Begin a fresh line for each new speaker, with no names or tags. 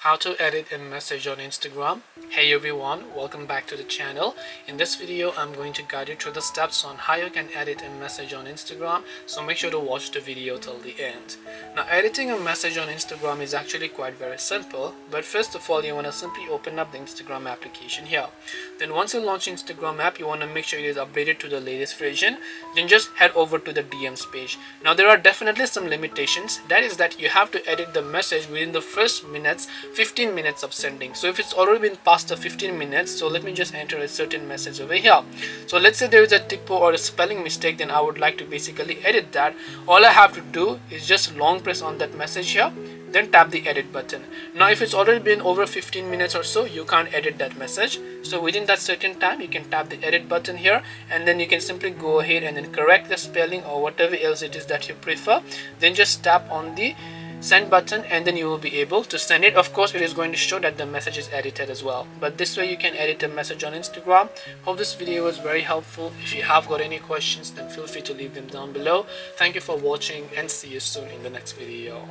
how to edit a message on Instagram. Hey everyone, welcome back to the channel. In this video I'm going to guide you through the steps on how you can edit a message on Instagram, so make sure to watch the video till the end. Now, editing a message on Instagram is actually quite very simple, but first of all you want to simply open up the Instagram application here. Then once you launch Instagram app, you want to make sure it is updated to the latest version. Then just head over to the DMs page. Now there are definitely some limitations. That is that you have to edit the message within the first 15 minutes of sending. So if it's already been past the 15 minutes, so let me just enter a certain message over here. So let's say there is a typo or a spelling mistake, then I would like to basically edit that. All I have to do is just long press on that message here, then tap the edit button. Now if it's already been over 15 minutes or so, you can't edit that message. So within that certain time, you can tap the edit button here, and then you can simply go ahead and then correct the spelling or whatever else it is that you prefer. Then just tap on the send button and then you will be able to send it. Of course, it is going to show that the message is edited as well, but this way you can edit a message on Instagram. Hope this video was very helpful. If you have got any questions, then feel free to leave them down below. Thank you for watching and see you soon in the next video.